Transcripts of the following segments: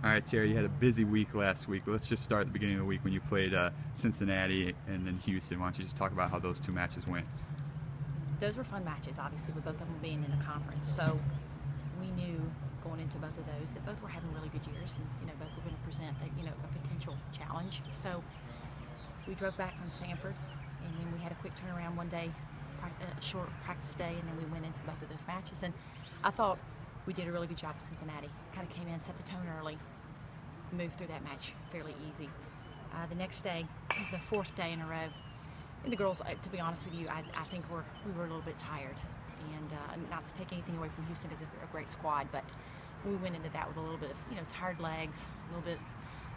All right, Terry, you had a busy week last week. Let's just start at the beginning of the week when you played Cincinnati and then Houston. Why don't you just talk about how those two matches went? Those were fun matches, obviously, with both of them being in the conference. So we knew going into both of those that both were having really good years, and both were going to present a potential challenge. So we drove back from Sanford, and then we had a quick turnaround one day, a short practice day, and then we went into both of those matches. And I thought we did a really good job with Cincinnati. Kind of came in, set the tone early, moved through that match fairly easy. The next day was the fourth day in a row. And the girls, to be honest with you, I think we were a little bit tired. And not to take anything away from Houston because they're a great squad, but we went into that with a little bit of tired legs, a little bit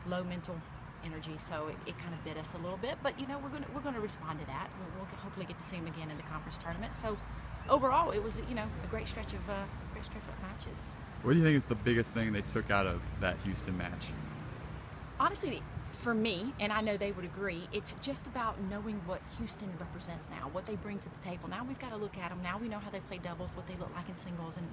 low mental energy, so it kind of bit us a little bit. But we're going to respond to that. We'll hopefully get to see them again in the conference tournament. So overall, it was a great stretch of matches. What do you think is the biggest thing they took out of that Houston match? Honestly, for me, and I know they would agree, it's just about knowing what Houston represents now, what they bring to the table. Now we've got to look at them. Now we know how they play doubles, what they look like in singles, and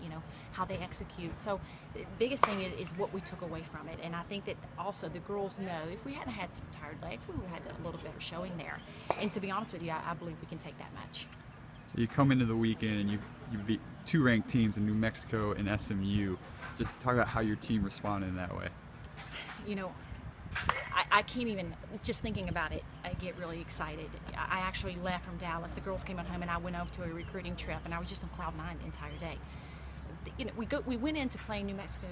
how they execute. So the biggest thing is what we took away from it. And I think that also the girls know if we hadn't had some tired legs, we would have had a little better showing there. And to be honest with you, I believe we can take that match. So you come into the weekend and you beat two ranked teams in New Mexico and SMU. Just talk about how your team responded in that way. I can't even, just thinking about it, I get really excited. I actually left from Dallas. The girls came at home and I went over to a recruiting trip and I was just on cloud nine the entire day. We went into playing New Mexico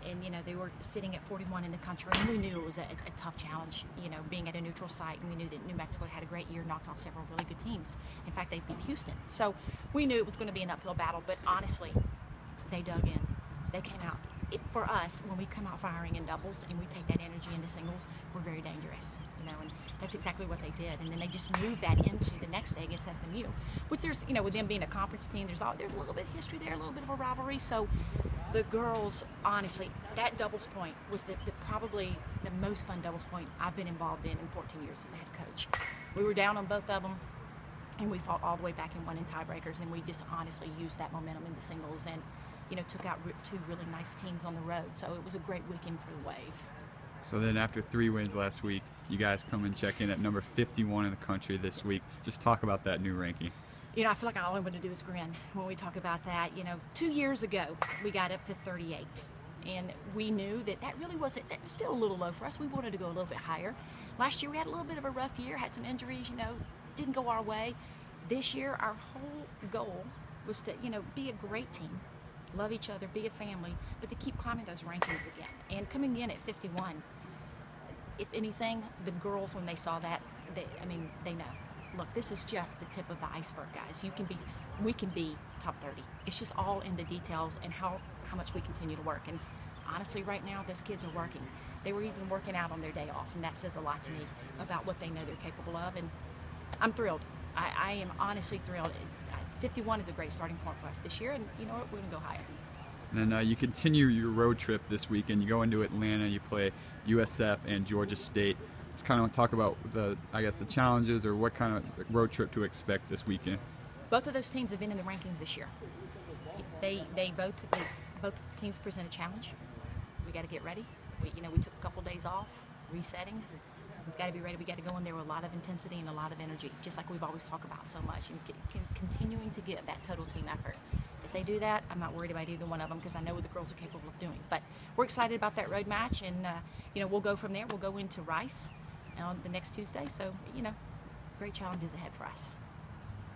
and they were sitting at 41 in the country, and we knew it was a tough challenge, being at a neutral site, and we knew that New Mexico had a great year, knocked off several really good teams. In fact, they beat Houston. So we knew it was going to be an uphill battle, but honestly, they dug in. They came out. For us, when we come out firing in doubles and we take that energy into singles, we're very dangerous, and that's exactly what they did. And then they just moved that into the next day against SMU, which there's, with them being a conference team, there's a little bit of history there, a little bit of a rivalry. So the girls, honestly, that doubles point was probably the most fun doubles point I've been involved in 14 years as the head coach. We were down on both of them, and we fought all the way back and won in tiebreakers, and we just honestly used that momentum into singles and took out two really nice teams on the road. So it was a great weekend for the Wave. So then after 3 wins last week, you guys come and check in at number 51 in the country this week. Just talk about that new ranking. I feel like all I'm going to do is grin when we talk about that. 2 years ago, we got up to 38. And we knew that really was still a little low for us. We wanted to go a little bit higher. Last year, we had a little bit of a rough year, had some injuries, didn't go our way. This year, our whole goal was to, be a great team, love each other, be a family, but to keep climbing those rankings again. And coming in at 51, if anything, the girls, when they saw that, they know. Look, this is just the tip of the iceberg, guys. We can be top 30. It's just all in the details and how much we continue to work. And honestly, right now, those kids are working. They were even working out on their day off, and that says a lot to me about what they know they're capable of. And I'm thrilled. I am honestly thrilled. 51 is a great starting point for us this year, and you know what, we're going to go higher. And then you continue your road trip this weekend. You go into Atlanta, you play USF and Georgia State. Just kind of talk about the challenges or what kind of road trip to expect this weekend. Both of those teams have been in the rankings this year. Both teams present a challenge. We got to get ready. We took a couple days off, resetting. We've got to be ready. We got to go in there with a lot of intensity and a lot of energy, just like we've always talked about so much, and continuing to get that total team effort. If they do that, I'm not worried about either one of them because I know what the girls are capable of doing. But we're excited about that road match, and we'll go from there. We'll go into Rice on the next Tuesday. So great challenges ahead for us.